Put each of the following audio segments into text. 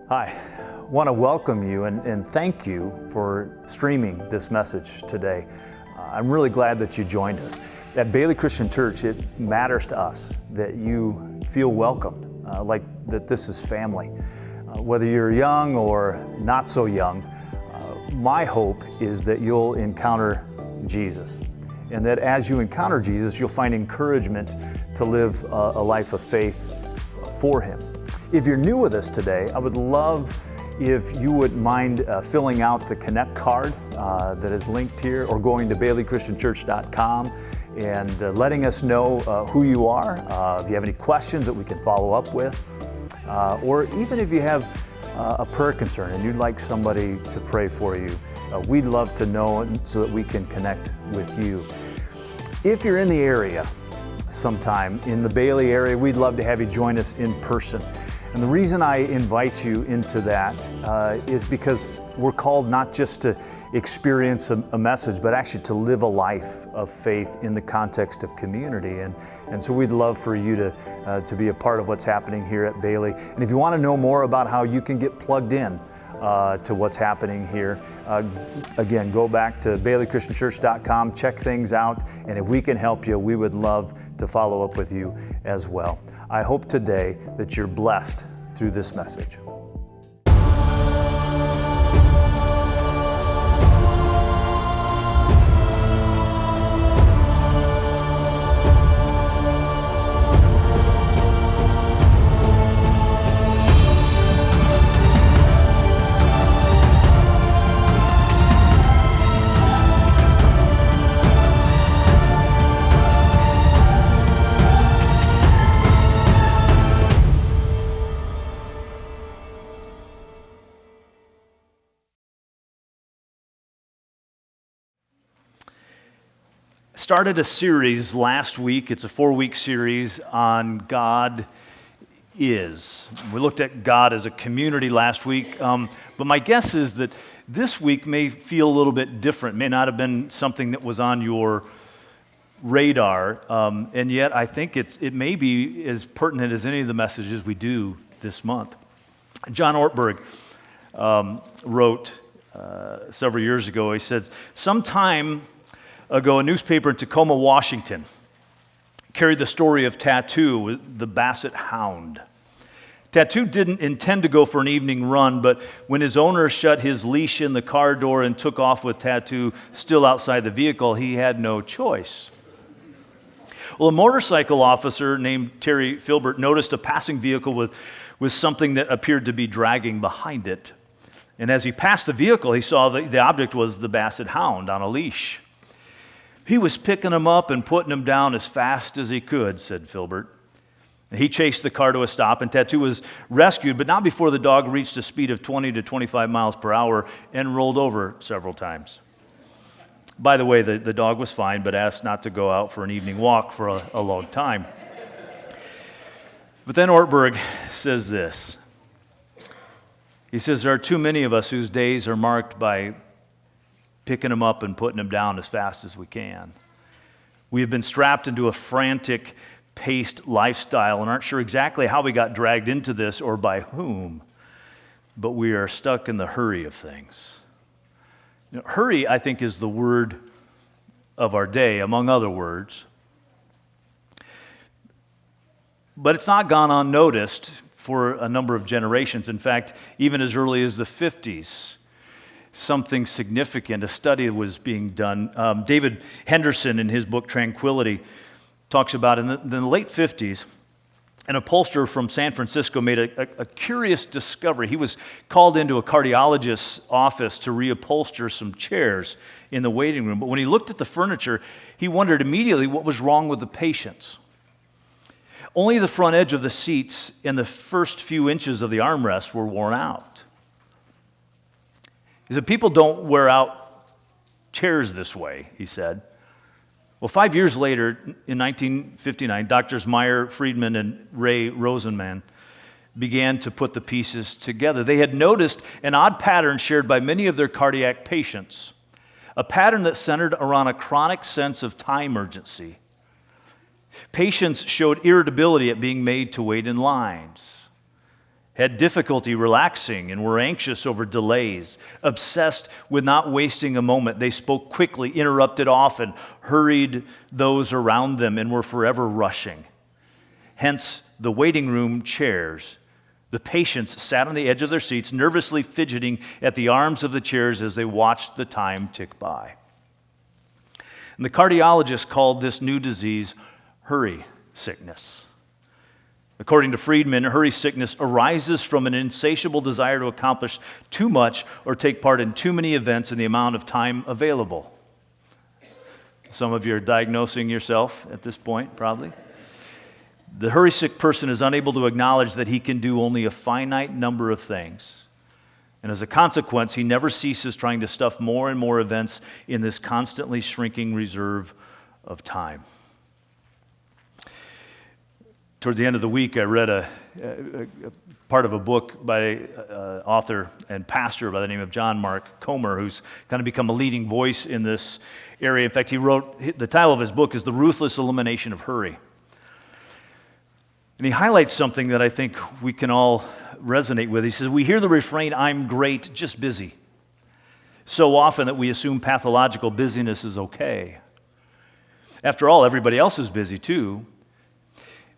Hi, I want to welcome you and thank you for streaming this message today. I'm really glad that you joined us. At Bailey Christian Church, it matters to us that you feel welcomed, like that this is family. Whether you're young or not so young, my hope is that you'll encounter Jesus, and that as you encounter Jesus, you'll find encouragement to live a life of faith for Him. If you're new with us today, I would love if you wouldn't mind filling out the Connect card that is linked here, or going to baileychristianchurch.com and letting us know who you are, if you have any questions that we can follow up with, or even if you have a prayer concern and you'd like somebody to pray for you, we'd love to know so that we can connect with you. If you're in the area sometime, in the Bailey area, we'd love to have you join us in person. And the reason I invite you into that is because we're called not just to experience a message, but actually to live a life of faith in the context of community. And so we'd love for you to be a part of what's happening here at Bailey. And if you want to know more about how you can get plugged in to what's happening here, again, go back to baileychristianchurch.com, check things out, and if we can help you, we would love to follow up with you as well. I hope today that you're blessed through this message. Started a series last week. It's a 4-week series on God is. We looked at God as a community last week, but my guess is that this week may feel a little bit different, may not have been something that was on your radar, and yet I think it may be as pertinent as any of the messages we do this month. John Ortberg wrote several years ago, he said, sometime ago, a newspaper in Tacoma, Washington, carried the story of Tattoo, the Basset Hound. Tattoo didn't intend to go for an evening run, but when his owner shut his leash in the car door and took off with Tattoo still outside the vehicle, he had no choice. Well, a motorcycle officer named Terry Filbert noticed a passing vehicle with something that appeared to be dragging behind it. And as he passed the vehicle, he saw the object was the Basset Hound on a leash. He was picking him up and putting him down as fast as he could, said Filbert. He chased the car to a stop, and Tattoo was rescued, but not before the dog reached a speed of 20 to 25 miles per hour and rolled over several times. By the way, the dog was fine, but asked not to go out for an evening walk for a long time. But then Ortberg says this. He says, there are too many of us whose days are marked by picking them up and putting them down as fast as we can. We have been strapped into a frantic, paced lifestyle and aren't sure exactly how we got dragged into this or by whom, but we are stuck in the hurry of things. Hurry, I think, is the word of our day, among other words. But it's not gone unnoticed for a number of generations. In fact, even as early as the 50s, something significant, a study was being done. David Henderson, in his book Tranquility, talks about in the late 50s, an upholsterer from San Francisco made a curious discovery. He was called into a cardiologist's office to reupholster some chairs in the waiting room. But when he looked at the furniture, he wondered immediately what was wrong with the patients. Only the front edge of the seats and the first few inches of the armrests were worn out. He said, people don't wear out chairs this way, he said. Well, 5 years later, in 1959, Doctors Meyer, Friedman, and Ray Rosenman began to put the pieces together. They had noticed an odd pattern shared by many of their cardiac patients, a pattern that centered around a chronic sense of time urgency. Patients showed irritability at being made to wait in lines. had difficulty relaxing and were anxious over delays, obsessed with not wasting a moment. They spoke quickly, interrupted often, hurried those around them, and were forever rushing. Hence, the waiting room chairs. The patients sat on the edge of their seats, nervously fidgeting at the arms of the chairs as they watched the time tick by. And the cardiologist called this new disease hurry sickness. According to Friedman, hurry sickness arises from an insatiable desire to accomplish too much or take part in too many events in the amount of time available. Some of you are diagnosing yourself at this point, probably. The hurry sick person is unable to acknowledge that he can do only a finite number of things. And as a consequence, he never ceases trying to stuff more and more events in this constantly shrinking reserve of time. Towards the end of the week, I read a part of a book by an author and pastor by the name of John Mark Comer, who's kind of become a leading voice in this area. In fact, he wrote, the title of his book is The Ruthless Elimination of Hurry. And he highlights something that I think we can all resonate with. He says, we hear the refrain, "I'm great, just busy," so often that we assume pathological busyness is okay. After all, everybody else is busy too.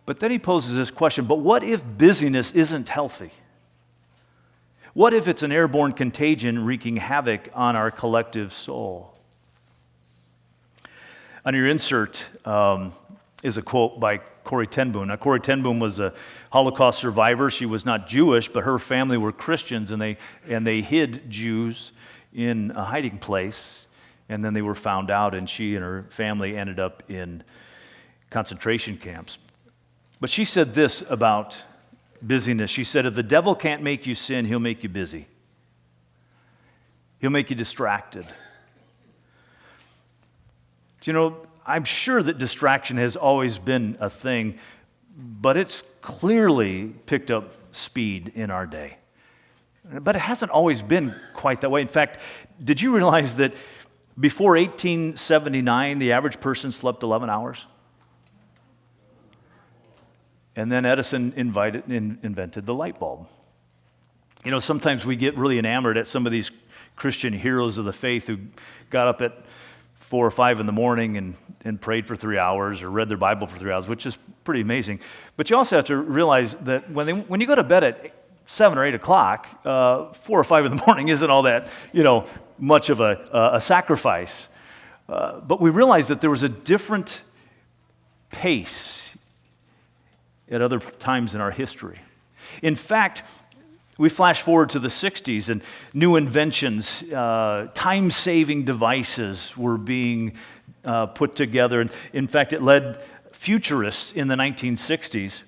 But then he poses this question, but what if busyness isn't healthy? What if it's an airborne contagion wreaking havoc on our collective soul? On your insert is a quote by Corrie ten Boom. Now, Corrie ten Boom was a Holocaust survivor. She was not Jewish, but her family were Christians, and they hid Jews in a hiding place, and then they were found out, and she and her family ended up in concentration camps. But she said this about busyness. She said, if the devil can't make you sin, he'll make you busy. He'll make you distracted. You know, I'm sure that distraction has always been a thing, but it's clearly picked up speed in our day. But it hasn't always been quite that way. In fact, did you realize that before 1879, the average person slept 11 hours? And then Edison invented the light bulb. You know, sometimes we get really enamored at some of these Christian heroes of the faith who got up at 4 or 5 in the morning and prayed for 3 hours or read their Bible for 3 hours, which is pretty amazing. But you also have to realize that when you go to bed at 7 or 8 o'clock, 4 or 5 in the morning isn't all that, much of a sacrifice. But we realized that there was a different pace at other times in our history. In fact, we flash forward to the 60s and new inventions, time-saving devices were being put together. And in fact, it led futurists in the 1960s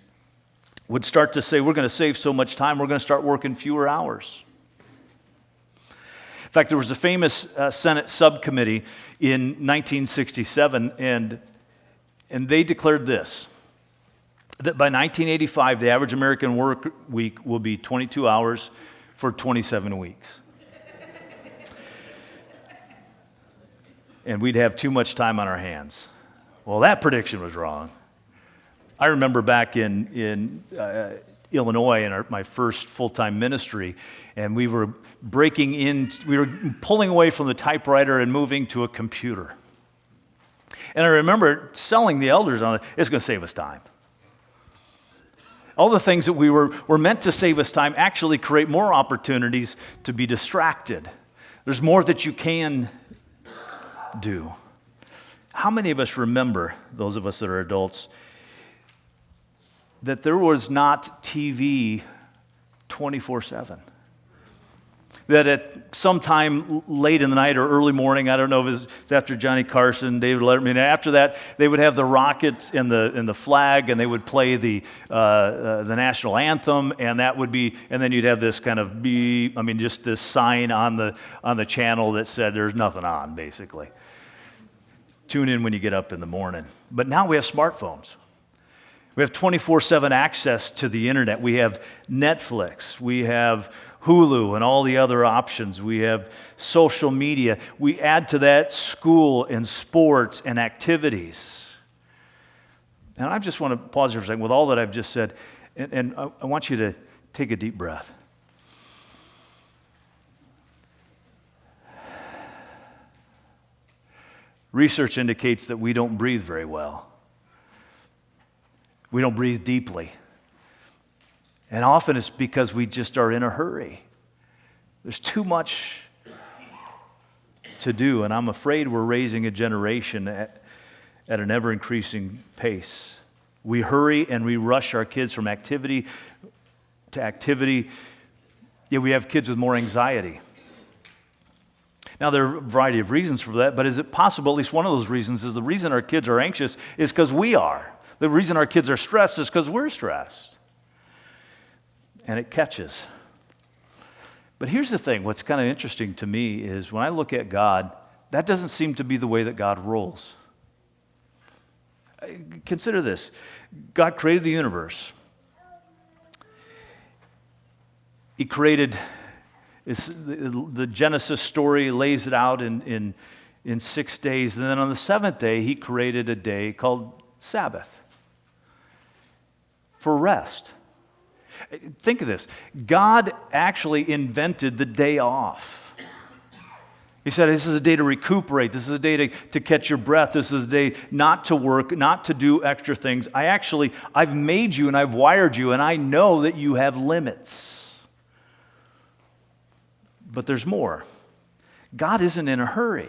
would start to say, we're going to save so much time, we're going to start working fewer hours. In fact, there was a famous Senate subcommittee in 1967, and they declared this, that by 1985, the average American work week will be 22 hours for 27 weeks. And we'd have too much time on our hands. Well, that prediction was wrong. I remember back in Illinois in my first full-time ministry, and we were pulling away from the typewriter and moving to a computer. And I remember telling the elders on it, it's going to save us time. All the things that we were meant to save us time actually create more opportunities to be distracted. There's more that you can do. How many of us remember, those of us that are adults, that there was not TV 24/7? That at some time late in the night or early morning, I don't know if it was after Johnny Carson, David Letterman, after that, they would have the rocket and the flag, and they would play the national anthem, and that would be, and then you'd have this kind of just this sign on the channel that said there's nothing on, basically. Tune in when you get up in the morning. But now we have smartphones. We have 24/7 access to the internet. We have Netflix. We have Hulu and all the other options. We have social media. We add to that school and sports and activities. And I just want to pause here for a second with all that I've just said, and I want you to Take a deep breath. Research indicates that we don't breathe very well. We don't breathe deeply. And often it's because we just are in a hurry. There's too much to do, and I'm afraid we're raising a generation at an ever-increasing pace. We hurry and we rush our kids from activity to activity, yet we have kids with more anxiety. Now, there are a variety of reasons for that, but is it possible, at least one of those reasons, is the reason our kids are anxious is because we are. The reason our kids are stressed is because we're stressed. And it catches. But here's the thing, what's kind of interesting to me is when I look at God, that doesn't seem to be the way that God rolls. Consider this. God created the universe. He created, the Genesis story lays it out in 6 days. And then on the seventh day, he created a day called Sabbath for rest. Think of this. God actually invented the day off. He said, this is a day to recuperate. This is a day to catch your breath. This is a day not to work, not to do extra things. I've made you and I've wired you, and I know that you have limits. But there's more. God isn't in a hurry.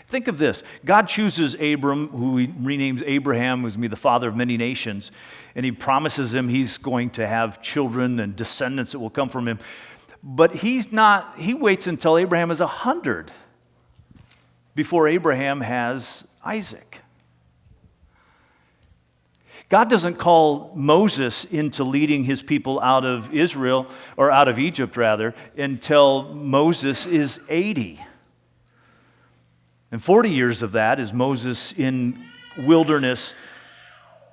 Think of this. God chooses Abram, who he renames Abraham, who's going to be the father of many nations, and he promises him he's going to have children and descendants that will come from him. But he waits until Abraham is 100 before Abraham has Isaac. God doesn't call Moses into leading his people out of Israel, or out of Egypt rather, until Moses is 80. And 40 years of that is Moses in wilderness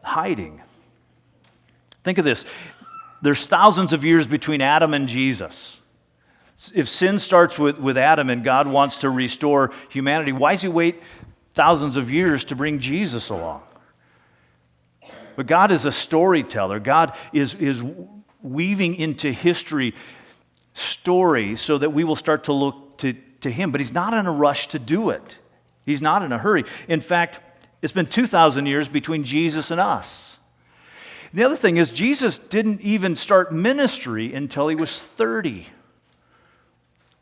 hiding. Think of this. There's thousands of years between Adam and Jesus. If sin starts with Adam and God wants to restore humanity, why does he wait thousands of years to bring Jesus along? But God is a storyteller. God is weaving into history stories so that we will start to look to him. But he's not in a rush to do it. He's not in a hurry. In fact, it's been 2,000 years between Jesus and us. The other thing is Jesus didn't even start ministry until he was 30.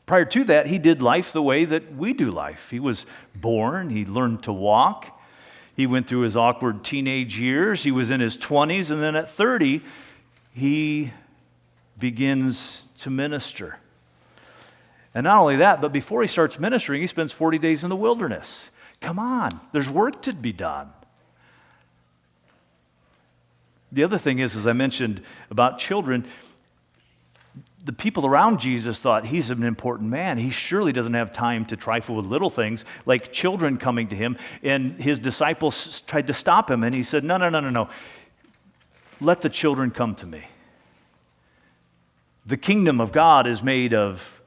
Prior to that, he did life the way that we do life. He was born, he learned to walk, he went through his awkward teenage years, he was in his 20s, and then at 30, he begins to minister. And not only that, but before he starts ministering, he spends 40 days in the wilderness. Come on, there's work to be done. The other thing is, as I mentioned about children, the people around Jesus thought he's an important man. He surely doesn't have time to trifle with little things like children coming to him. And his disciples tried to stop him, and he said, No. Let the children come to me. The kingdom of God is made of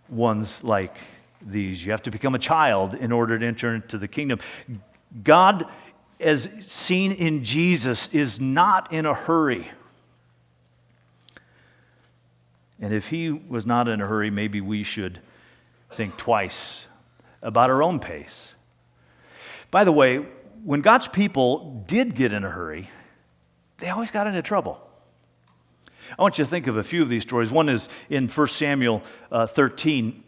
ones like these. You have to become a child in order to enter into the kingdom. God, as seen in Jesus, is not in a hurry. And if he was not in a hurry, maybe we should think twice about our own pace. By the way, when God's people did get in a hurry, they always got into trouble. I want you to think of a few of these stories. One is in 1 Samuel 13.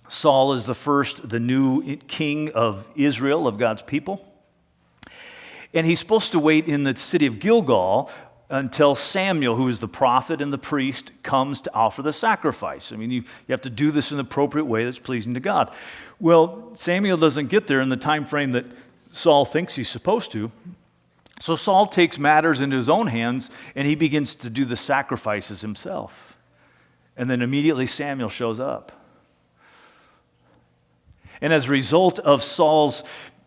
Saul is the new king of Israel, of God's people. And he's supposed to wait in the city of Gilgal until Samuel, who is the prophet and the priest, comes to offer the sacrifice. I mean, you have to do this in the appropriate way that's pleasing to God. Well, Samuel doesn't get there in the time frame that Saul thinks he's supposed to. So Saul takes matters into his own hands, and he begins to do the sacrifices himself. And then immediately Samuel shows up. And as a result of Saul's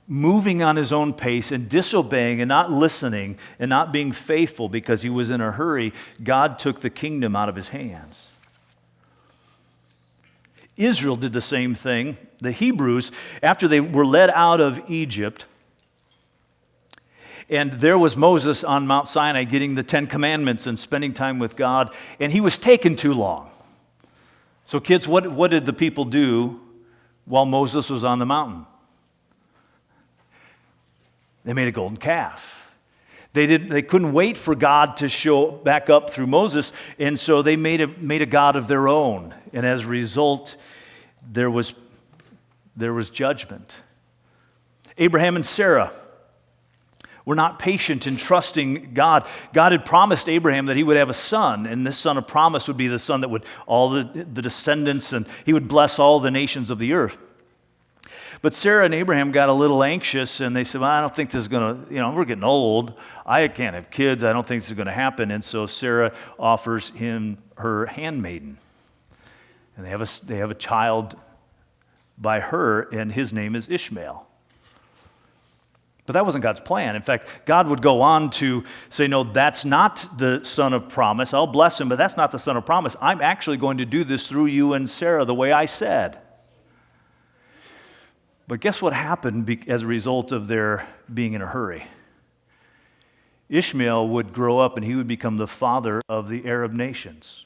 moving on his own pace and disobeying and not listening and not being faithful because he was in a hurry, God took the kingdom out of his hands. Israel did the same thing. The Hebrews, after they were led out of Egypt, And there was Moses on Mount Sinai getting the 10 Commandments and spending time with God, and he was taking too long. So kids, what did the people do while Moses was on the mountain? They made a golden calf. They couldn't wait for God to show back up through Moses, and so they made a god of their own. And as a result, there was judgment. Abraham and Sarah were not patient in trusting God. God had promised Abraham that he would have a son, and this son of promise would be the son that would all the descendants, and he would bless all the nations of the earth. But Sarah and Abraham got a little anxious, and they said, well, I don't think this is going to, we're getting old. I can't have kids. I don't think this is going to happen. And so Sarah offers him her handmaiden. And they have a child by her, and his name is Ishmael. But that wasn't God's plan. In fact, God would go on to say, no, that's not the son of promise. I'll bless him, but that's not the son of promise. I'm actually going to do this through you and Sarah the way I said. But guess what happened as a result of their being in a hurry? Ishmael would grow up and he would become the father of the Arab nations.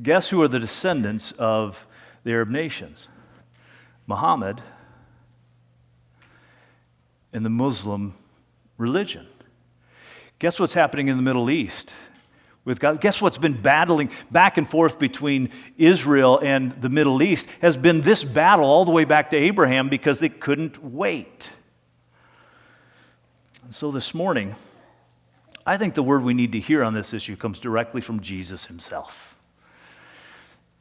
Guess who are the descendants of the Arab nations? Muhammad and the Muslim religion. Guess what's happening in the Middle East with God? Guess what's been battling back and forth between Israel and the Middle East has been this battle all the way back to Abraham because they couldn't wait. And so this morning, I think the word we need to hear on this issue comes directly from Jesus himself.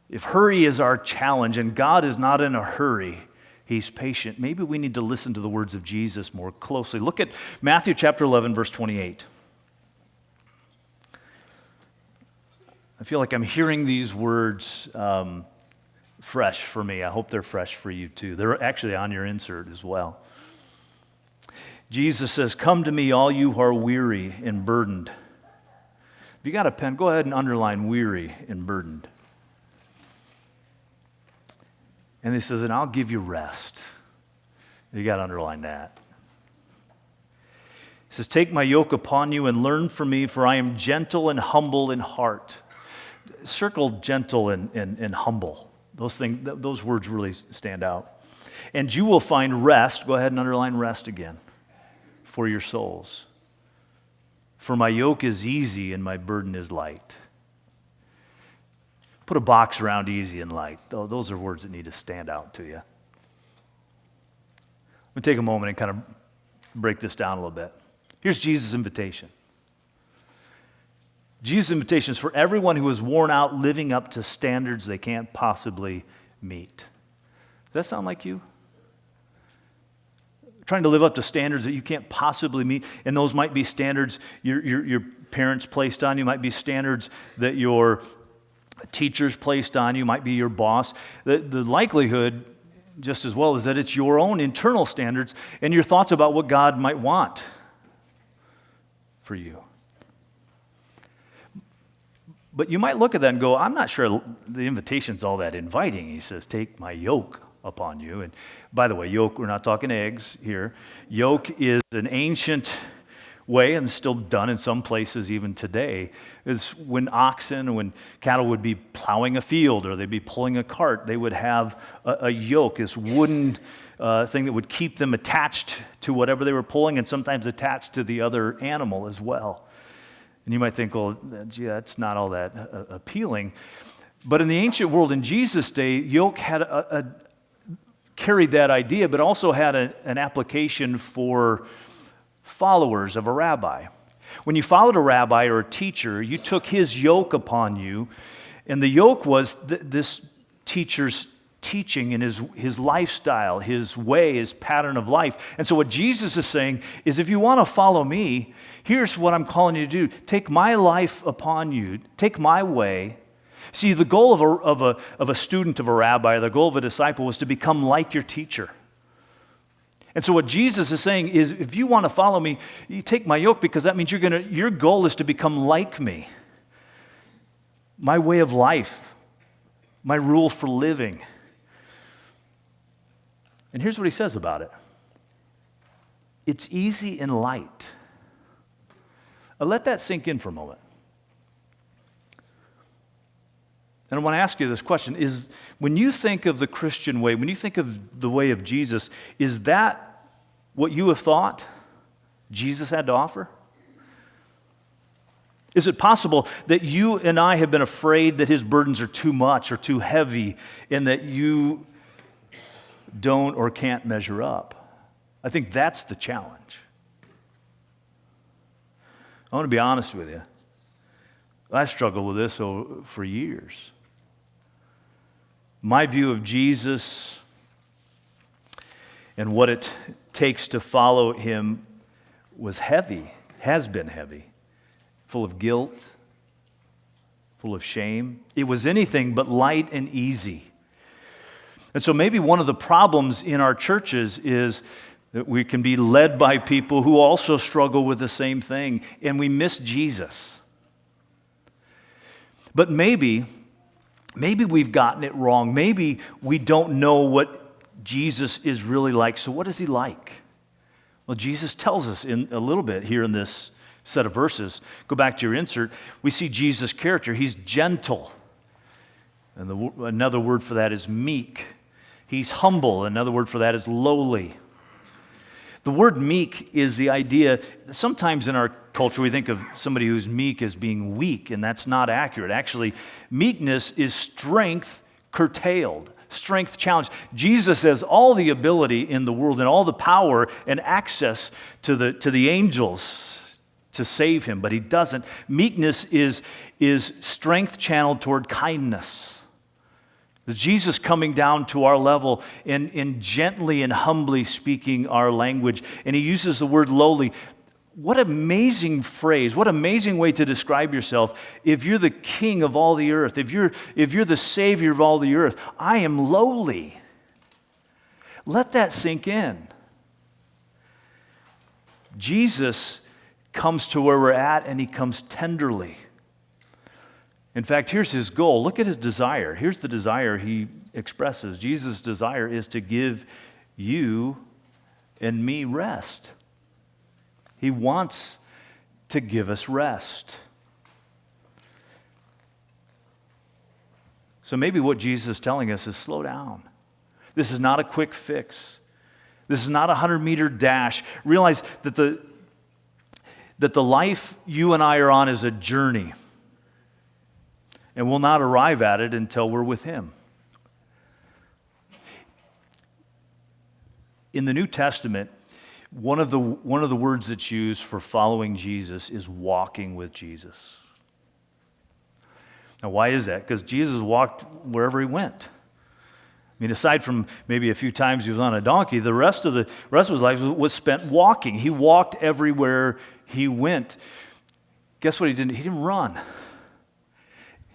If hurry is our challenge and God is not in a hurry, he's patient, maybe we need to listen to the words of Jesus more closely. Look at Matthew chapter 11, verse 28. I feel like I'm hearing these words fresh for me. I hope they're fresh for you too. They're actually on your insert as well. Jesus says, "Come to me, all you who are weary and burdened." If you got a pen, go ahead and underline weary and burdened. And he says, "And I'll give you rest." You got to underline that. He says, "Take my yoke upon you and learn from me, for I am gentle and humble in heart." Circle gentle and humble. Those words really stand out. "And you will find rest," go ahead and underline rest again, "for your souls. For my yoke is easy and my burden is light." Put a box around easy and light. Those are words that need to stand out to you. Let me take a moment and kind of break this down a little bit. Here's Jesus' invitation. Jesus' invitation is for everyone who is worn out living up to standards they can't possibly meet. Does that sound like you? Trying to live up to standards that you can't possibly meet, and those might be standards your parents placed on you, might be standards that your teachers placed on you, might be your boss. The likelihood, just as well, is that it's your own internal standards and your thoughts about what God might want for you. But you might look at that and go, I'm not sure the invitation's all that inviting. He says, "Take my yoke upon you." And by the way, yoke, we're not talking eggs here. Yoke is an ancient way, and still done in some places even today, is when oxen, when cattle would be plowing a field or they'd be pulling a cart, they would have a yoke, this wooden thing that would keep them attached to whatever they were pulling and sometimes attached to the other animal as well. And you might think, well, gee, that's not all that appealing. But in the ancient world, in Jesus' day, yoke had carried that idea, but also had an application for followers of a rabbi. When you followed a rabbi or a teacher, you took his yoke upon you, and the yoke was this teacher's teaching and his lifestyle, his way, his pattern of life. And so what Jesus is saying is, if you want to follow me, here's what I'm calling you to do. Take my life upon you. Take my way. See, the goal of a student of a rabbi, the goal of a disciple, was to become like your teacher. And so what Jesus is saying is, if you want to follow me, you take my yoke, because that means your goal is to become like me. My way of life, my rule for living. And here's what he says about it. It's easy and light. Let that sink in for a moment. And I want to ask you this question, is when you think of the Christian way, when you think of the way of Jesus, is that what you have thought Jesus had to offer? Is it possible that you and I have been afraid that his burdens are too much or too heavy and that you don't or can't measure up? I think that's the challenge. I want to be honest with you. I struggled with this for years. My view of Jesus and what it takes to follow him was heavy, has been heavy, full of guilt, full of shame. It was anything but light and easy. And so maybe one of the problems in our churches is that we can be led by people who also struggle with the same thing, and we miss Jesus. But maybe we've gotten it wrong. Maybe we don't know what Jesus is really like. So what is he like? Well, Jesus tells us in a little bit here in this set of verses. Go back to your insert. We see Jesus' character. He's gentle. And another word for that is meek. He's humble. Another word for that is lowly. The word meek is the idea, sometimes in our culture we think of somebody who's meek as being weak, and that's not accurate. Actually, meekness is strength curtailed, strength challenged. Jesus has all the ability in the world and all the power and access to the angels to save him, but he doesn't. Meekness is strength channeled toward kindness. Jesus coming down to our level and gently and humbly speaking our language. And he uses the word lowly. What amazing phrase, what amazing way to describe yourself. If you're the king of all the earth, if you're the savior of all the earth, I am lowly. Let that sink in. Jesus comes to where we're at and he comes tenderly. In fact, here's his goal. Look at his desire. Here's the desire he expresses. Jesus' desire is to give you and me rest. He wants to give us rest. So maybe what Jesus is telling us is slow down. This is not a quick fix. This is not a 100-meter dash. Realize that the life you and I are on is a journey. And we'll not arrive at it until we're with him. In the New Testament, one of the words that's used for following Jesus is walking with Jesus. Now, why is that? Because Jesus walked wherever he went. I mean, aside from maybe a few times he was on a donkey, the rest of his life was spent walking. He walked everywhere he went. Guess what he didn't? He didn't run.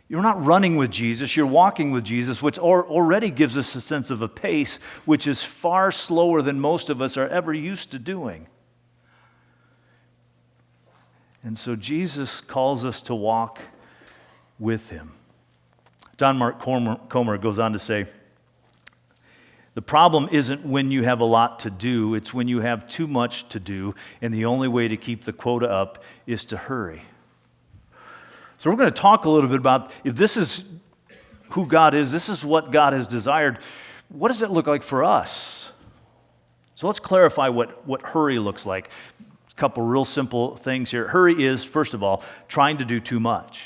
You're not running with Jesus, you're walking with Jesus, which already gives us a sense of a pace which is far slower than most of us are ever used to doing. And so Jesus calls us to walk with him. John Mark Comer goes on to say, the problem isn't when you have a lot to do, it's when you have too much to do, and the only way to keep the quota up is to hurry. So we're going to talk a little bit about if this is who God is, this is what God has desired, what does it look like for us? So let's clarify what hurry looks like. A couple real simple things here. Hurry is, first of all, trying to do too much.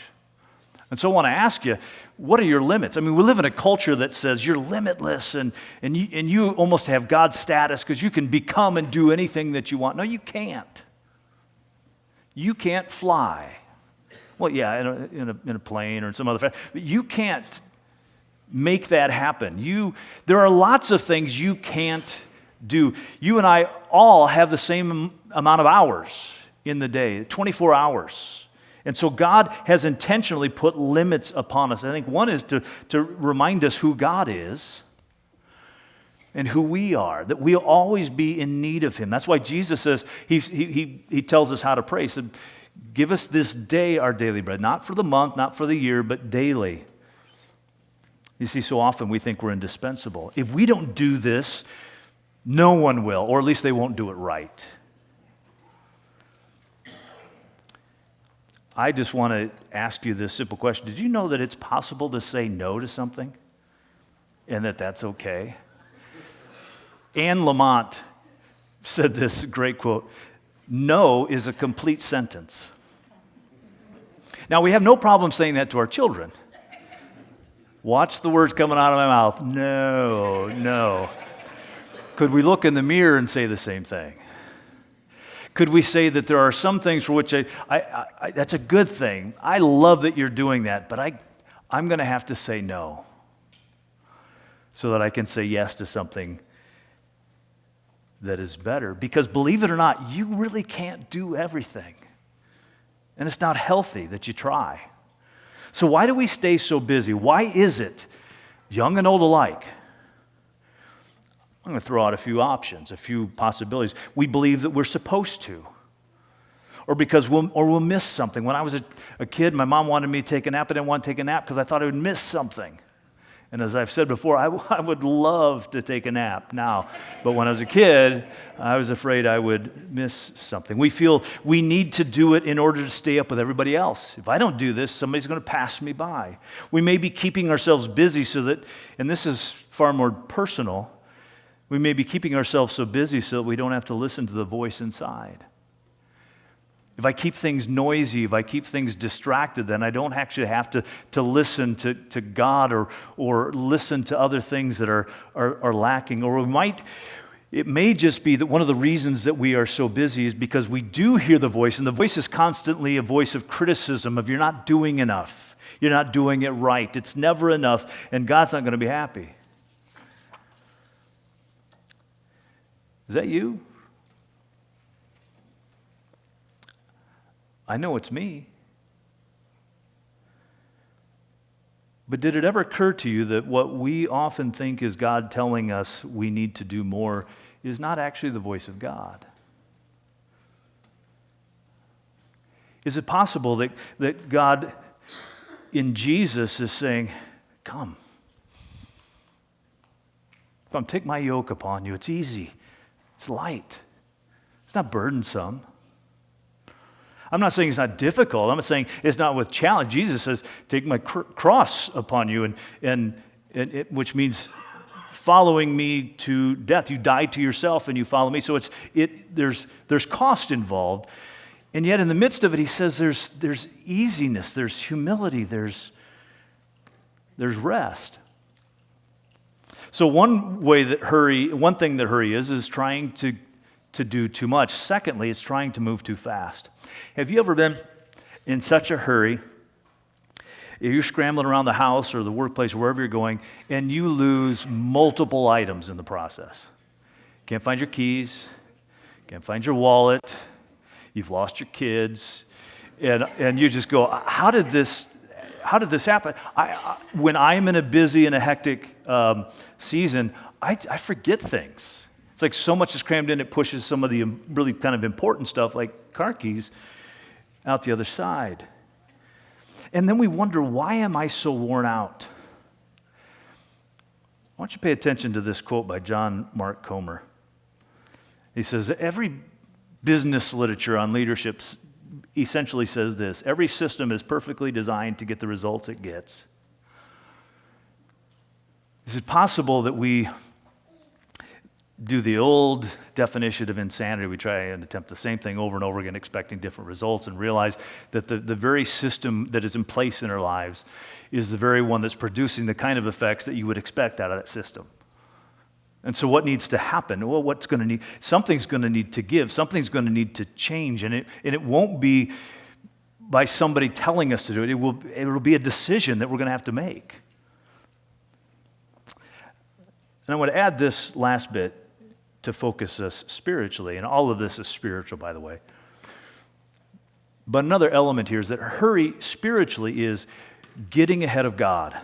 And so I want to ask you, what are your limits? I mean, we live in a culture that says you're limitless and you almost have God's status because you can become and do anything that you want. No, you can't. You can't fly. Well, yeah, in a plane or in some other, but you can't make that happen. There are lots of things you can't do. You and I all have the same amount of hours in the day, 24 hours. And so God has intentionally put limits upon us. I think one is to remind us who God is and who we are, that we'll always be in need of him. That's why Jesus says, he tells us how to pray. He said, give us this day our daily bread, not for the month, not for the year, but daily. You see, so often we think we're indispensable. If we don't do this, no one will, or at least they won't do it right. I just want to ask you this simple question. Did you know that it's possible to say no to something and that that's okay? Anne Lamott said this great quote, "No is a complete sentence." Now, we have no problem saying that to our children. Watch the words coming out of my mouth. No, no. Could we look in the mirror and say the same thing? Could we say that there are some things for which that's a good thing. I love that you're doing that, but I'm going to have to say no so that I can say yes to something that is better. Because believe it or not, you really can't do everything. And it's not healthy that you try. So why do we stay so busy? Why is it, young and old alike? I'm going to throw out a few options, a few possibilities. We believe that we're supposed to, or because we'll miss something. When I was a kid, my mom wanted me to take a nap. I didn't want to take a nap because I thought I would miss something. And as I've said before, I would love to take a nap now. But when I was a kid, I was afraid I would miss something. We feel we need to do it in order to stay up with everybody else. If I don't do this, somebody's going to pass me by. We may be keeping ourselves busy so that, and this is far more personal, we may be keeping ourselves so busy so that we don't have to listen to the voice inside. If I keep things noisy, if I keep things distracted, then I don't actually have to listen to God or listen to other things that are lacking. Or it may just be that one of the reasons that we are so busy is because we do hear the voice, and the voice is constantly a voice of criticism of you're not doing enough, you're not doing it right, it's never enough, and God's not going to be happy. Is that you? I know it's me. But did it ever occur to you that what we often think is God telling us we need to do more is not actually the voice of God? Is it possible that God in Jesus is saying, come, take my yoke upon you. It's easy. It's light. It's not burdensome. I'm not saying it's not difficult. I'm not saying it's not with challenge. Jesus says, take my cross upon you, which means following me to death. You die to yourself and you follow me. So there's cost involved. And yet in the midst of it, he says there's easiness, there's humility, there's rest. So one thing that hurry is trying to do too much. Secondly, it's trying to move too fast. Have you ever been in such a hurry, if you're scrambling around the house or the workplace, or wherever you're going, and you lose multiple items in the process? Can't find your keys, can't find your wallet, you've lost your kids, and you just go, how did this happen? When I'm in a busy and a hectic season, I forget things. It's like so much is crammed in, it pushes some of the really kind of important stuff, like car keys, out the other side. And then we wonder, why am I so worn out? I want you to pay attention to this quote by John Mark Comer. He says, every business literature on leadership essentially says this: every system is perfectly designed to get the results it gets. Is it possible that we do the old definition of insanity? We try and attempt the same thing over and over again, expecting different results, and realize that the very system that is in place in our lives is the very one that's producing the kind of effects that you would expect out of that system. And so what needs to happen? Well, something's going to need to give. Something's going to need to change. And it won't be by somebody telling us to do it. It will be a decision that we're going to have to make. And I want to add this last bit to focus us spiritually. And all of this is spiritual, by the way. But another element here is that hurry spiritually is getting ahead of God.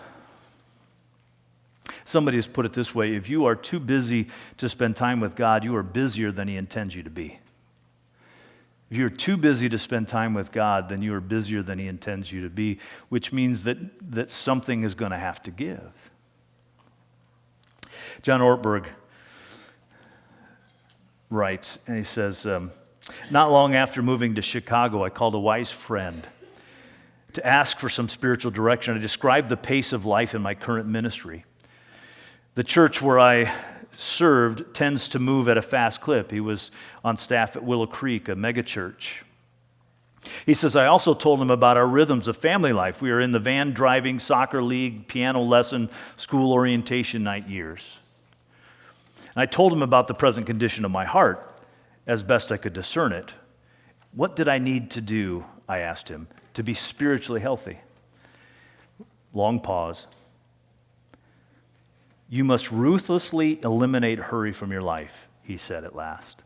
Somebody has put it this way: if you are too busy to spend time with God, you are busier than He intends you to be. If you're too busy to spend time with God, then you are busier than He intends you to be, which means that something is going to have to give. John Ortberg writes, and he says, not long after moving to Chicago, I called a wise friend to ask for some spiritual direction. I described the pace of life in my current ministry. The church where I served tends to move at a fast clip. He was on staff at Willow Creek, a megachurch. He says, I also told him about our rhythms of family life. We were in the van driving, soccer league, piano lesson, school orientation night years. And I told him about the present condition of my heart as best I could discern it. What did I need to do, I asked him, to be spiritually healthy? Long pause. You must ruthlessly eliminate hurry from your life, he said at last.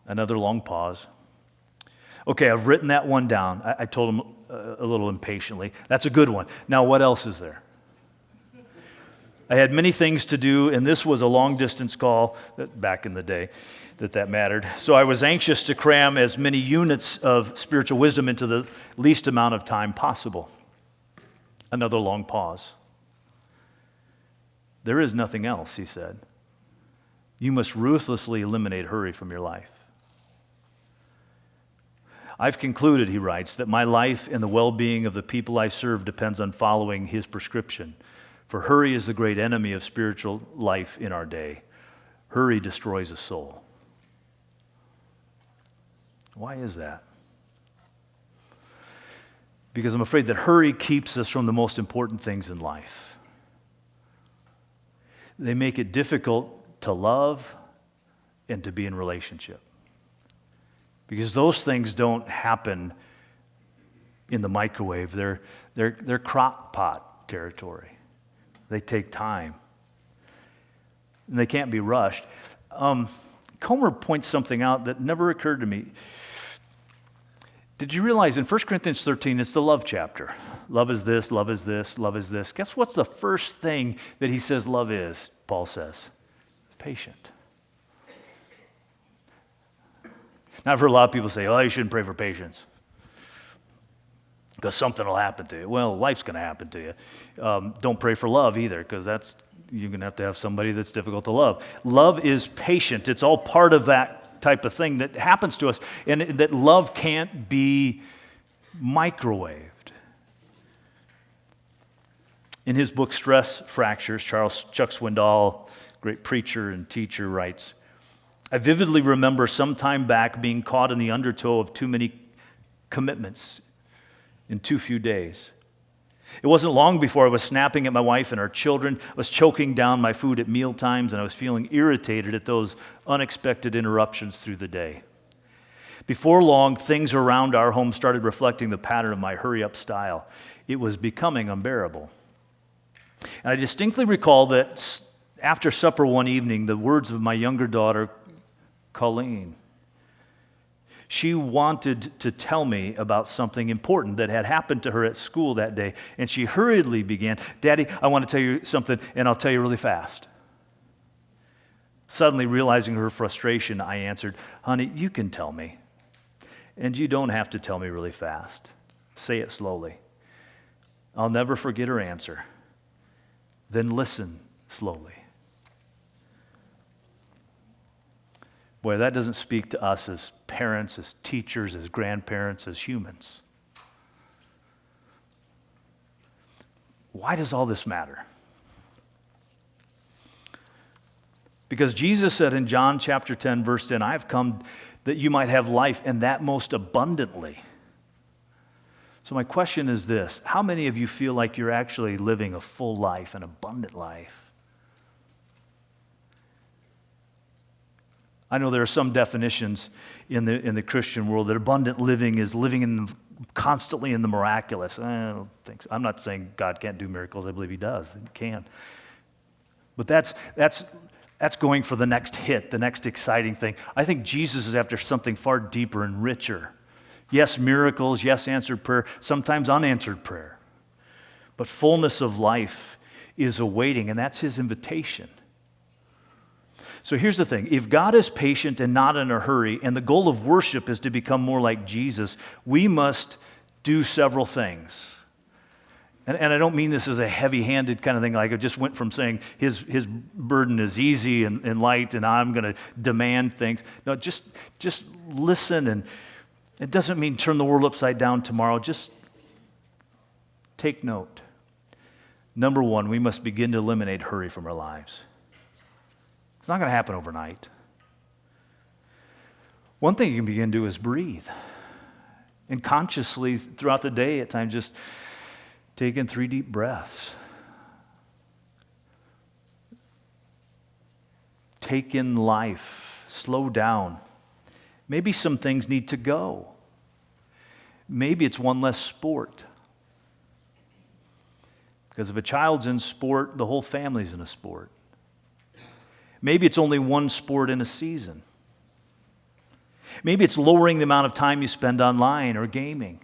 Another long pause. Okay, I've written that one down. I told him a little impatiently. That's a good one. Now, what else is there? I had many things to do, and this was a long-distance call back in the day that mattered. So I was anxious to cram as many units of spiritual wisdom into the least amount of time possible. Another long pause. There is nothing else, he said. You must ruthlessly eliminate hurry from your life. I've concluded, he writes, that my life and the well-being of the people I serve depends on following his prescription. For hurry is the great enemy of spiritual life in our day. Hurry destroys a soul. Why is that? Because I'm afraid that hurry keeps us from the most important things in life. They make it difficult to love and to be in relationship. Because those things don't happen in the microwave. They're crock pot territory. They take time. And they can't be rushed. Comer points something out that never occurred to me. Did you realize in 1 Corinthians 13, it's the love chapter. Love is this, love is this, love is this. Guess what's the first thing that he says love is, Paul says? Patient. Now, I've heard a lot of people say, oh, you shouldn't pray for patience because something will happen to you. Well, life's going to happen to you. Don't pray for love either, because you're going to have somebody that's difficult to love. Love is patient. It's all part of that type of thing that happens to us, and that love can't be microwaved. In his book, Stress Fractures, Chuck Swindoll, great preacher and teacher, writes, I vividly remember some time back being caught in the undertow of too many commitments in too few days. It wasn't long before I was snapping at my wife and our children, I was choking down my food at meal times, and I was feeling irritated at those unexpected interruptions through the day. Before long, things around our home started reflecting the pattern of my hurry-up style. It was becoming unbearable. And I distinctly recall that after supper one evening, the words of my younger daughter, Colleen. She wanted to tell me about something important that had happened to her at school that day, and she hurriedly began, Daddy, I want to tell you something, and I'll tell you really fast. Suddenly realizing her frustration, I answered, Honey, you can tell me, and you don't have to tell me really fast. Say it slowly. I'll never forget her answer. Then listen slowly. Boy, that doesn't speak to us as parents, as teachers, as grandparents, as humans. Why does all this matter? Because Jesus said in John chapter 10, verse 10, I have come that you might have life, and that most abundantly. So my question is this: how many of you feel like you're actually living a full life, an abundant life? I know there are some definitions in the Christian world that abundant living is living constantly in the miraculous. I don't think so. I'm not saying God can't do miracles. I believe He does. He can. But that's going for the next hit, the next exciting thing. I think Jesus is after something far deeper and richer. Yes, miracles. Yes, answered prayer. Sometimes unanswered prayer. But fullness of life is awaiting, and that's His invitation. So here's the thing. If God is patient and not in a hurry, and the goal of worship is to become more like Jesus, we must do several things. And I don't mean this as a heavy-handed kind of thing, like I just went from saying his burden is easy and light, and I'm going to demand things. No, just listen, and it doesn't mean turn the world upside down tomorrow. Just take note. Number one, we must begin to eliminate hurry from our lives. It's not going to happen overnight. One thing you can begin to do is breathe. And consciously throughout the day, at times, just take in 3 deep breaths. Take in life. Slow down. Maybe some things need to go. Maybe it's one less sport. Because if a child's in sport, the whole family's in a sport. Maybe it's only one sport in a season. Maybe it's lowering the amount of time you spend online or gaming.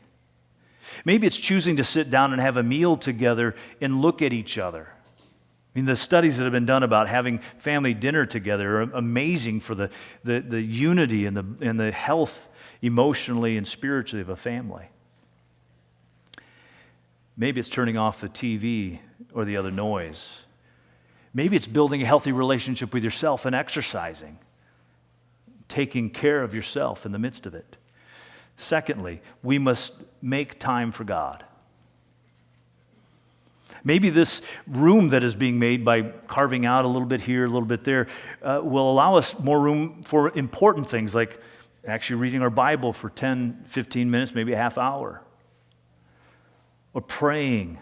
Maybe it's choosing to sit down and have a meal together and look at each other. I mean, the studies that have been done about having family dinner together are amazing for the unity and the health emotionally and spiritually of a family. Maybe it's turning off the TV or the other noise. Maybe it's building a healthy relationship with yourself and exercising, taking care of yourself in the midst of it. Secondly, we must make time for God. Maybe this room that is being made by carving out a little bit here, a little bit there, will allow us more room for important things like actually reading our Bible for 10, 15 minutes, maybe a half hour. Or praying.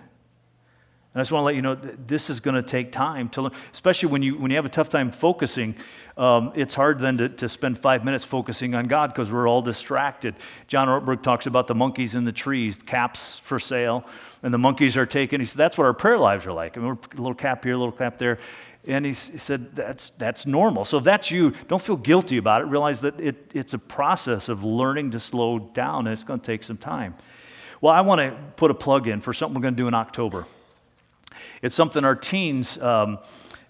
And I just want to let you know that this is going to take time to learn, especially when you have a tough time focusing. It's hard then to spend 5 minutes focusing on God because we're all distracted. John Ortberg talks about the monkeys in the trees, caps for sale, and the monkeys are taken. He said that's what our prayer lives are like. I mean, we're a little cap here, a little cap there. And he said that's normal. So if that's you, don't feel guilty about it. Realize that it's a process of learning to slow down, and it's going to take some time. Well, I want to put a plug in for something we're going to do in October. It's something our teens in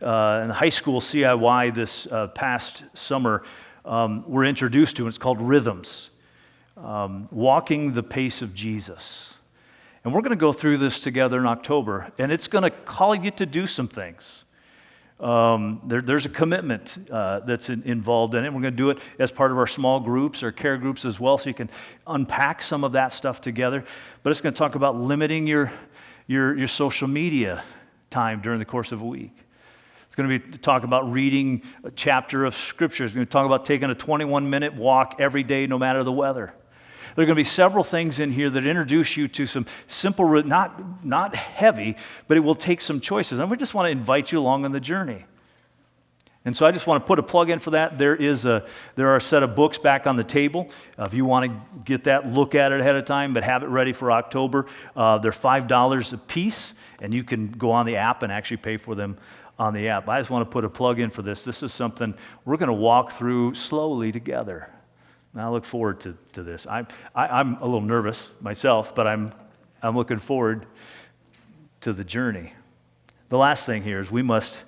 high school CIY this past summer were introduced to, and it's called Rhythms, Walking the Pace of Jesus. And we're going to go through this together in October, and it's going to call you to do some things. There's a commitment that's involved in it. We're going to do it as part of our small groups or care groups as well, so you can unpack some of that stuff together. But it's going to talk about limiting your social media time during the course of a week. It's going to be to talk about reading a chapter of Scripture. It's going to talk about taking a 21-minute walk every day, no matter the weather. There are going to be several things in here that introduce you to some simple, not heavy, but it will take some choices. And we just want to invite you along on the journey. And so I just want to put a plug in for that. There are a set of books back on the table. If you want to get that, look at it ahead of time, but have it ready for October. They're $5 a piece, and you can go on the app and actually pay for them on the app. I just want to put a plug in for this. This is something we're going to walk through slowly together. And I look forward to this. I'm a little nervous myself, but I'm looking forward to the journey. The last thing here is we must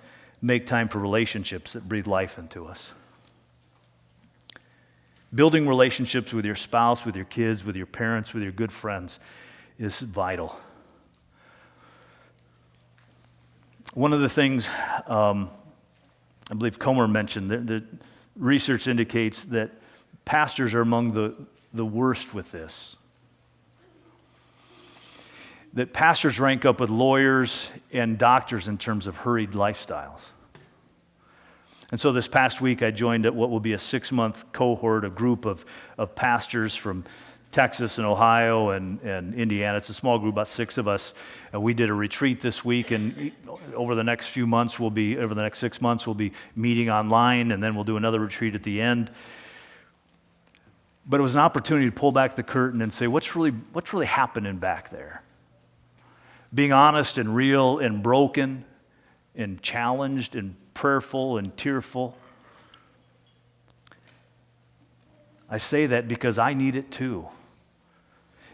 make time for relationships that breathe life into us. Building relationships with your spouse, with your kids, with your parents, with your good friends is vital. One of the things I believe Comer mentioned, the research indicates that pastors are among the worst with this. That pastors rank up with lawyers and doctors in terms of hurried lifestyles. And so this past week I joined what will be a 6-month cohort, a group of pastors from Texas and Ohio and Indiana. It's a small group, about 6 of us. We did a retreat this week, and over the next 6 months, we'll be meeting online, and then we'll do another retreat at the end. But it was an opportunity to pull back the curtain and say, what's really happening back there? Being honest and real and broken and challenged and prayerful and tearful. I say that because I need it too.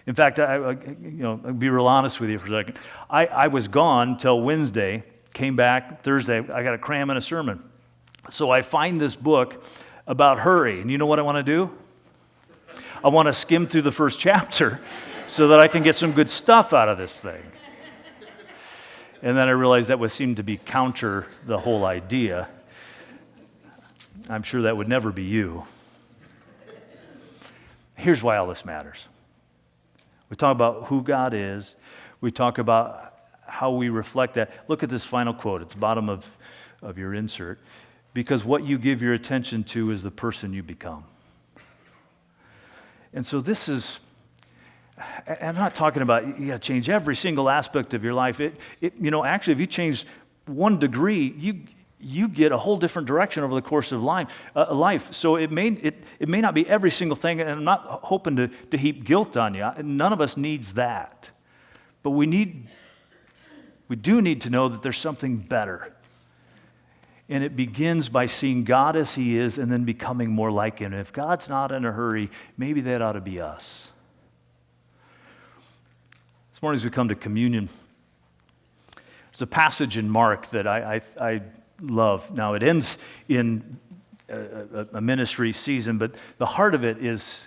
In fact, I'll be real honest with you for a second. I was gone till Wednesday, came back Thursday. I got to cram in a sermon. So I find this book about hurry. And you know what I want to do? I want to skim through the first chapter so that I can get some good stuff out of this thing. And then I realized that would seem to be counter the whole idea. I'm sure that would never be you. Here's why all this matters. We talk about who God is. we talk about how we reflect that. Look at this final quote. It's the bottom of your insert. Because what you give your attention to is the person you become. And so this is, I'm not talking about you got to change every single aspect of your life. Actually, if you change 1 degree, you get a whole different direction over the course of life. So it may not be every single thing, and I'm not hoping to heap guilt on you. None of us needs that. But we do need to know that there's something better. And it begins by seeing God as He is and then becoming more like Him. And if God's not in a hurry, maybe that ought to be us. This morning as we come to communion, there's a passage in Mark that I love. Now it ends in a ministry season, but the heart of it is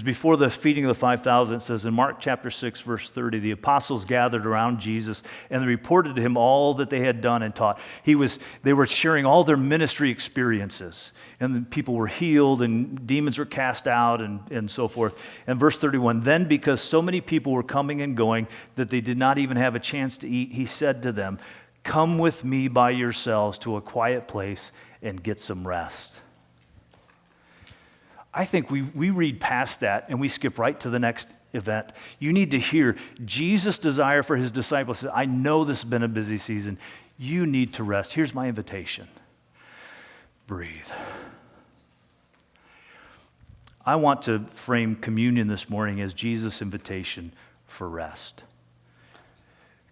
before the feeding of the 5,000. It says in Mark chapter 6, verse 30, the apostles gathered around Jesus and they reported to Him all that they had done and taught. They were sharing all their ministry experiences, and the people were healed and demons were cast out and so forth. And verse 31, then because so many people were coming and going that they did not even have a chance to eat, He said to them, come with me by yourselves to a quiet place and get some rest. I think we read past that and we skip right to the next event. You need to hear Jesus' desire for His disciples. I know this has been a busy season. You need to rest. Here's my invitation. Breathe. I want to frame communion this morning as Jesus' invitation for rest.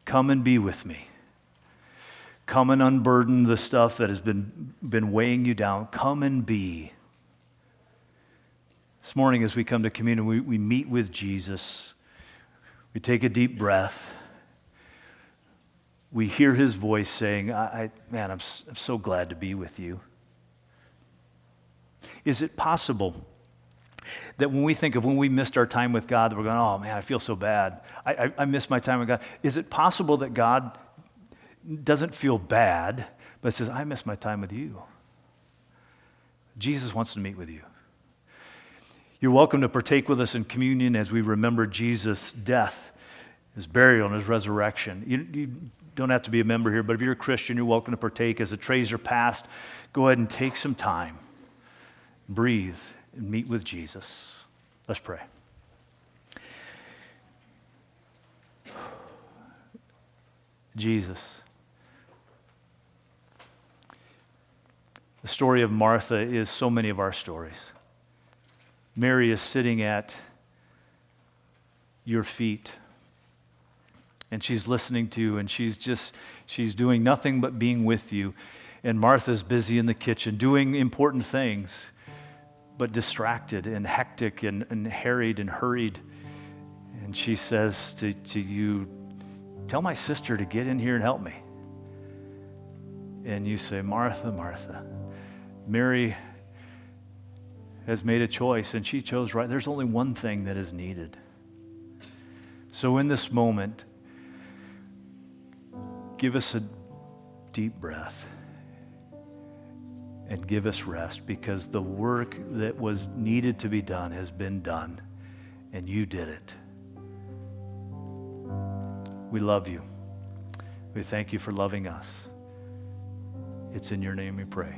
Come and be with me. Come and unburden the stuff that has been weighing you down. Come and be. This morning as we come to communion, we meet with Jesus. We take a deep breath. We hear His voice saying, I'm so glad to be with you. Is it possible that when we think of when we missed our time with God, that we're going, oh man, I feel so bad. I missed my time with God. Is it possible that God doesn't feel bad, but says, I miss my time with you? Jesus wants to meet with you. You're welcome to partake with us in communion as we remember Jesus' death, His burial, and His resurrection. You don't have to be a member here, but if you're a Christian, you're welcome to partake. As the trays are passed, go ahead and take some time. Breathe and meet with Jesus. Let's pray. Jesus. The story of Martha is so many of our stories. Mary is sitting at your feet, and she's listening to you, and she's doing nothing but being with you. And Martha's busy in the kitchen doing important things, but distracted and hectic and harried and hurried. And she says to you, tell my sister to get in here and help me. And you say, Martha, Martha, Mary has made a choice, and she chose right. There's only one thing that is needed. So in this moment, give us a deep breath and give us rest, because the work that was needed to be done has been done, and you did it. We love you. We thank you for loving us. It's in your name we pray.